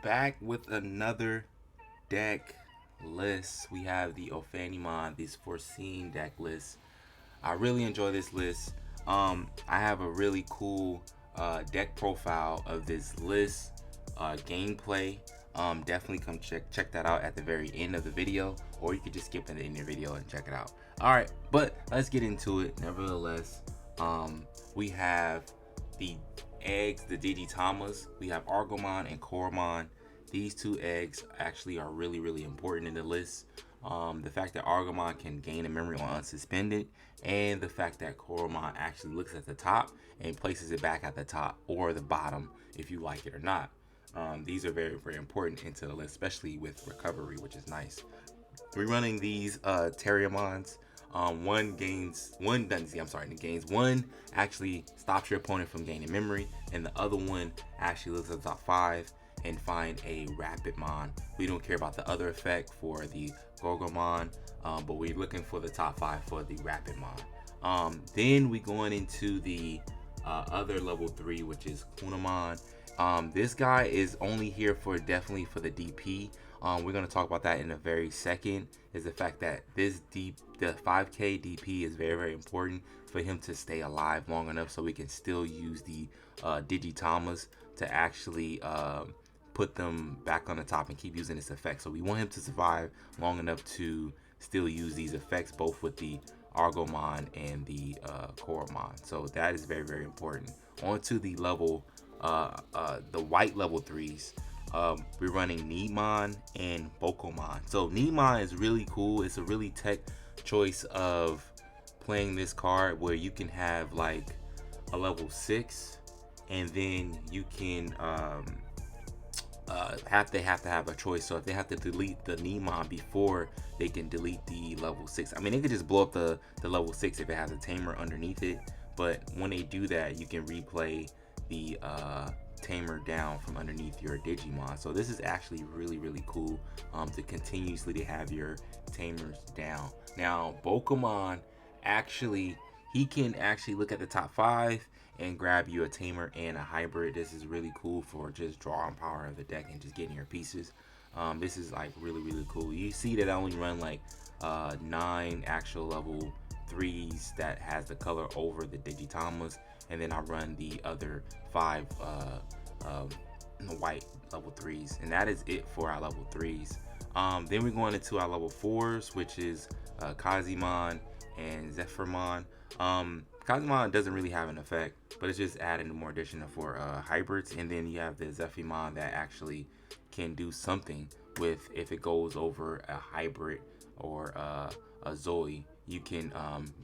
back with another deck list. We have the Ophanimon, this foreseen deck list. I really enjoy this list. I have a really cool deck profile of this list, gameplay. Definitely come check that out at the very end of the video, or you could just skip to the end of the video and check it out. All right, but let's get into it. Nevertheless, we have the eggs, the Digitamas. We have Argomon and Coromon. These two eggs actually are really important in the list. The fact that Argomon can gain a memory on unsuspended, and the fact that Coromon actually looks at the top and places it back at the top or the bottom if you like it or not. These are very important into the list, especially with recovery, which is nice. We're running these Terriamons. One gains one doesn't see. I'm sorry, it gains one actually stops your opponent from gaining memory, and the other one actually looks at the top 5 and find a Rapidmon. We don't care about the other effect for the Gorgomon, but we're looking for the top 5 for the Rapidmon. Then we going into the other level 3, which is Kunamon. This guy is only here for definitely for the DP. We're going to talk about that in a very second. Is the fact that the 5k DP is very important for him to stay alive long enough so we can still use the Digitamas to actually put them back on the top and keep using this effect. So we want him to survive long enough to still use these effects, both with the Argomon and the Coromon. So that is very important. On to the level the white level 3s. We're running Neemon and Bokomon. So Neemon is really cool. It's a really tech choice of playing this card where you can have like a level 6, and then you can have to have a choice. So if they have to delete the Neemon before they can delete the level 6, I mean, they could just blow up the level 6 if it has a tamer underneath it. But when they do that, you can replay the tamer down from underneath your Digimon. So this is actually really cool to continuously to have your tamers down. Now Bokomon actually, he can actually look at the top 5 and grab you a tamer and a hybrid. This is really cool for just drawing power of the deck and just getting your pieces. This is like really cool. You see that I only run like 9 actual level 3s that has the color over the Digitamas, and then I run the other 5 white level 3s, and that is it for our level 3s. Then we're going into our level 4s, which is Kazimon and Zephyrmon. Kazimon doesn't really have an effect, but it's just adding more addition for hybrids. And then you have the Zephyrmon that actually can do something with, if it goes over a hybrid or a Zoe, you can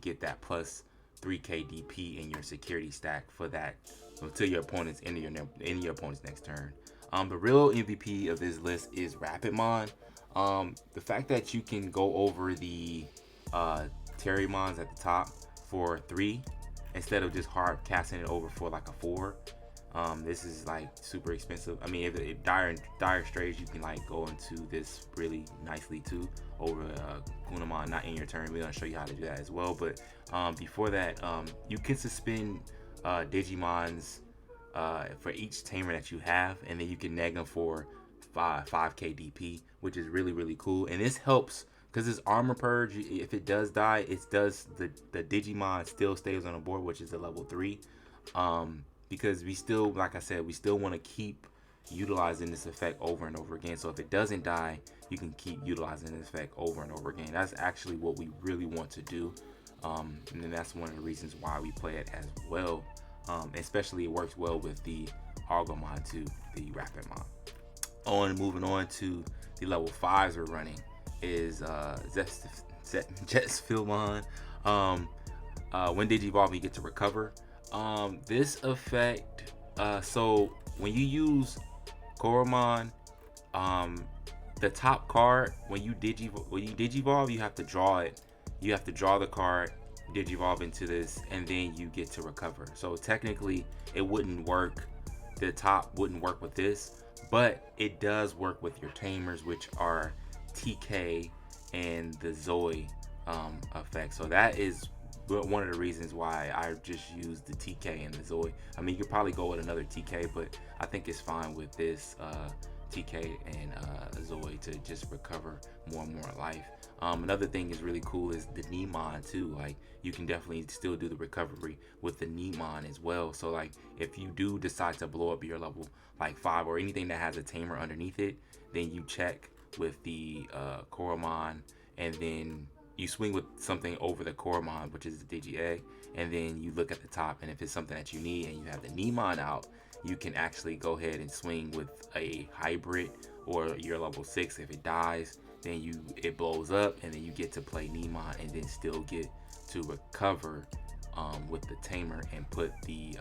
get that plus 3k DP in your security stack for that until your opponent's end of your opponent's next turn. The real MVP of this list is Rapidmon. The fact that you can go over the Terriermons at the top for 3 instead of just hard casting it over for like a 4. This is like super expensive. I mean, if dire strays, you can like go into this really nicely too over Kunamon, not in your turn. We're gonna show you how to do that as well. But before that, you can suspend Digimons for each tamer that you have, and then you can neg them for 5k DP, which is really cool. And this helps because this armor purge, if it does die, it does the Digimon still stays on the board, which is a level 3. Because we still, like I said, we still want to keep utilizing this effect over and over again. So if it doesn't die, you can keep utilizing this effect over and over again. That's actually what we really want to do. And then that's one of the reasons why we play it as well. Especially it works well with the Argomon too, the Rapidmon. Moving on to the level 5s we're running is Jetsfilmon. When Digivolve, you get to recover. This effect, so when you use Coromon, the top card, when you digivolve, you have to draw it. You have to draw the card, digivolve into this, and then you get to recover. So technically, it wouldn't work. The top wouldn't work with this, but it does work with your tamers, which are TK and the Zoe effect. So that is one of the reasons why I just use the TK and the Zoe. I mean, you could probably go with another TK, but I think it's fine with this TK and Zoe to just recover more and more life. Another thing is really cool is the Nemon too. Like you can definitely still do the recovery with the Nemon as well. So like if you do decide to blow up your level like 5 or anything that has a tamer underneath it, then you check with the Koromon, and then you swing with something over the Koromon, which is the DGA, and then you look at the top, and if it's something that you need and you have the Nemon out, you can actually go ahead and swing with a hybrid or your level 6. If it dies, then it blows up, and then you get to play Nemon and then still get to recover with the tamer and put the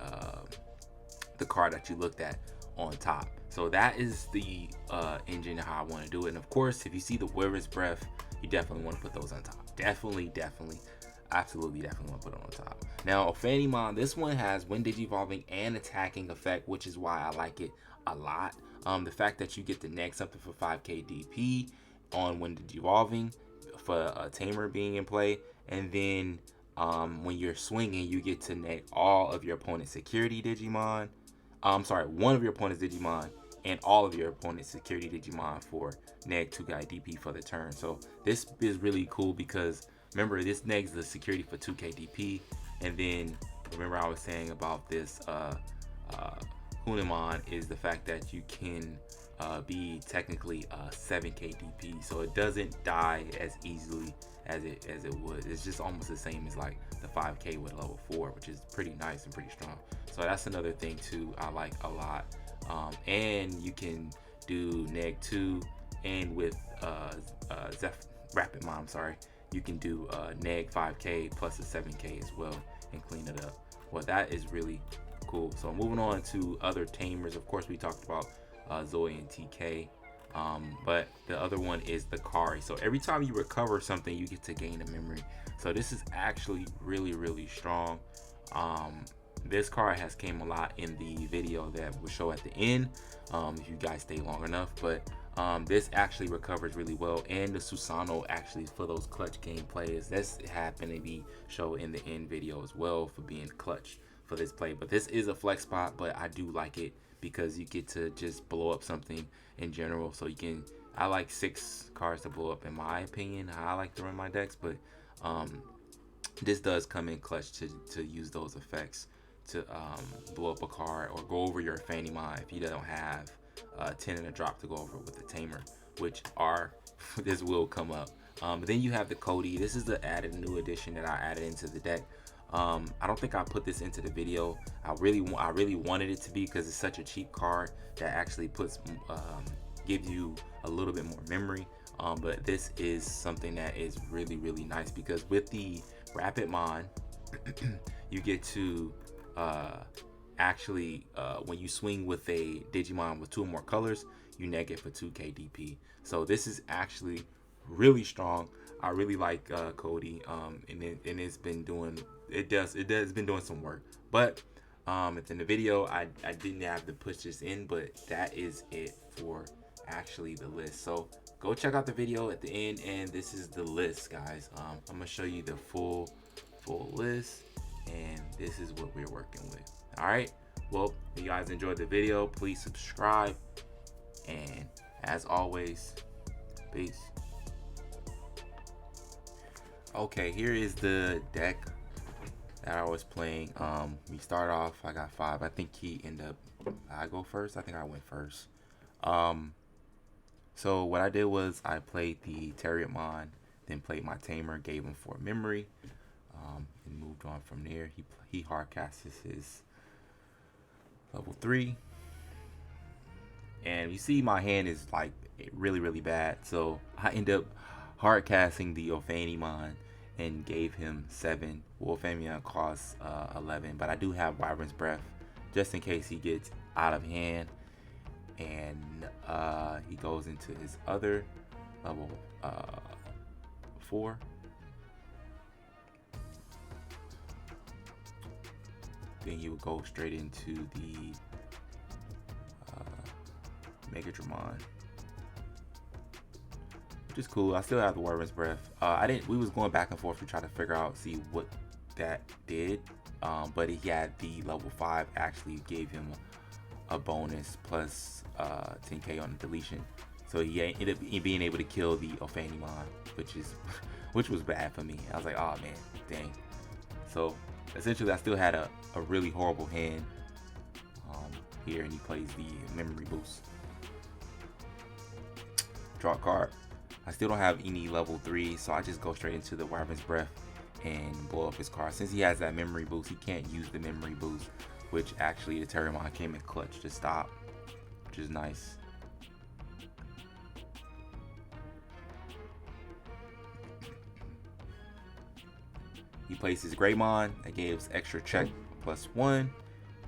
card that you looked at on top. So that is the engine how I want to do it. And of course, if you see the Wyvern's Breath, you definitely want to put those on top. Definitely, absolutely definitely want to put it on top. Now, Ophanimon, this one has when digivolving and attacking effect, which is why I like it a lot. The fact that you get to neg something for 5k DP on when digivolving for a tamer being in play, and then when you're swinging, you get to neg all of your opponent's security Digimon. One of your opponent's Digimon and all of your opponent's security Digimon for neg 2k DP for the turn. So this is really cool because remember, this negs the security for 2k DP, and then remember I was saying about this Ophanimon is the fact that you can be technically 7k DP, so it doesn't die as easily as it would. It's just almost the same as like the 5k with level 4, which is pretty nice and pretty strong. So that's another thing too I like a lot. And you can do neg 2, and with Rapidmon, you can do neg 5k plus a 7k as well and clean it up. Well, that is really cool. So moving on to other tamers. Of course, we talked about Zoe and TK, but the other one is the Kari. So every time you recover something, you get to gain a memory. So this is actually really strong. This card has came a lot in the video that we'll show at the end if you guys stay long enough, but this actually recovers really well. And the Susano, actually, for those clutch game players, that's happened to be shown in the end video as well for being clutch for this play. But this is a flex spot, but I do like it because you get to just blow up something in general. So you can, I like 6 cards to blow up in my opinion, how I like to run my decks, but this does come in clutch to use those effects to blow up a card or go over your Ophanimon if you don't have 10 and a drop to go over with the tamer, which are this will come up. Then you have the Cody. This is the added new addition that I added into the deck. I don't think I put this into the video. I really wanted it to be, because it's such a cheap card that actually puts gives you a little bit more memory. But this is something that is really nice, because with the Rapidmon you get to actually when you swing with a Digimon with 2 or more colors, you neg it for 2k DP. So this is actually really strong. I really like Cody, and it's been doing been doing some work. But it's in the video. I didn't have to push this in, but that is it for actually the list. So go check out the video at the end, and this is the list, guys. I'm gonna show you the full list, and this is what we're working with. All right, well, if you guys enjoyed the video, please subscribe, and as always, peace. Okay, here is the deck that I was playing. We start off, I got 5. I think he ended up, I go first. I think I went first. So what I did was I played the Terriermon, then played my tamer, gave him 4 memory, and moved on from there. He hard casts his level 3, and you see my hand is like really bad, so I end up hard casting the Ophanimon and gave him 7. Well, Ophanimon costs 11, but I do have Wyvern's Breath just in case he gets out of hand, and he goes into his other level 4. Then he would go straight into the Megadramon, which is cool. I still have the Wyvern's Breath. We was going back and forth to try to figure out, see what that did. But he had the level 5 actually gave him a bonus plus 10k on the deletion. So he ended up being able to kill the Ophanimon, which was bad for me. I was like, oh man, dang. So essentially I still had a really horrible hand here, and he plays the memory boost. Draw a card. I still don't have any level 3, so I just go straight into the Wyvern's Breath and blow up his card. Since he has that memory boost, he can't use the memory boost, which actually the Terramon came in clutch to stop, which is nice. He plays his Greymon, that gives extra check +1.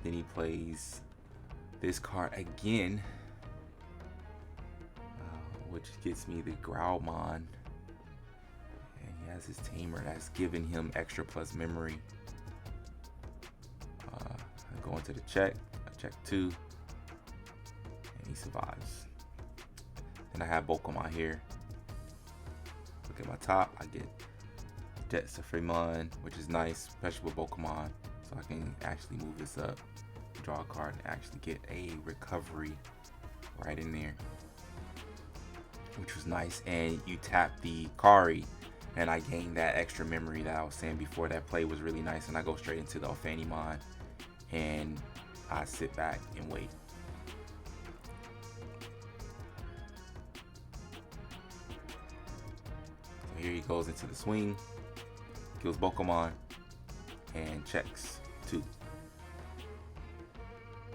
Then he plays this card again, which gets me the Growlmon. And he has his Tamer that's giving him extra plus memory. I go into the check, I check 2, and he survives. Then I have Pokemon here. Look at my top, I get Ophanimon, which is nice, especially with Pokemon. So I can actually move this up, draw a card, and actually get a recovery right in there, which was nice. And you tap the Kari, and I gained that extra memory that I was saying before. That play was really nice, and I go straight into the Ophanimon, and I sit back and wait. So here he goes into the swing, kills Pokemon, and checks 2.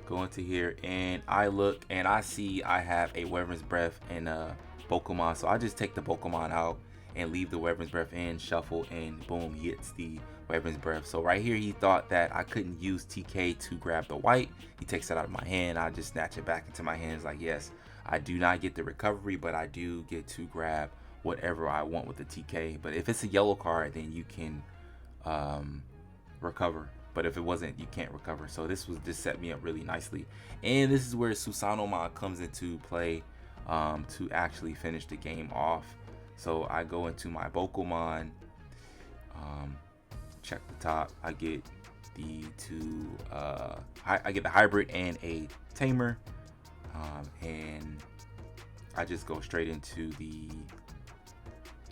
Go into here, and I look, and I see I have a Wyvern's Breath and a Pokemon, so I just take the Pokemon out and leave the Wyvern's Breath in, shuffle, and boom, he hits the Wyvern's Breath. So right here he thought that I couldn't use TK to grab the white. He takes it out of my hand, I just snatch it back into my hands. Like, yes, I do not get the recovery, but I do get to grab whatever I want with the TK. But if it's a yellow card, then you can recover, but if it wasn't, you can't recover. So this set me up really nicely, and this is where Susanomon comes into play to actually finish the game off. So I go into my Pokemon, check the top, I get the I get the hybrid and a Tamer, and I just go straight into the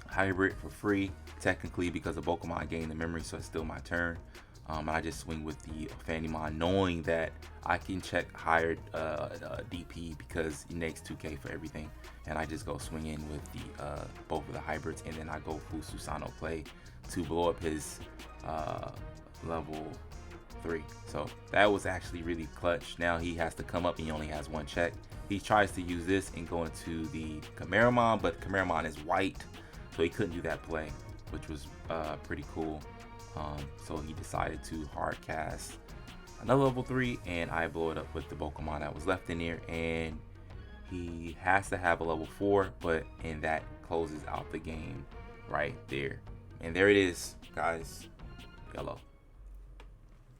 hybrid for free, technically, because the Pokemon gained the memory, so it's still my turn. I just swing with the Ophanimon, knowing that I can check higher DP because it makes 2k for everything, and I just go swing in with the both of the hybrids, and then I go full Susano play to blow up his level 3. So that was actually really clutch. Now he has to come up, and he only has 1 check. He tries to use this and go into the Chimeramon, but Chimeramon is white, so he couldn't do that play, which was pretty cool. So he decided to hard cast another level 3, and I blow it up with the Pokemon that was left in there, and he has to have a level 4, and that closes out the game right there. And there it is, guys. Yellow.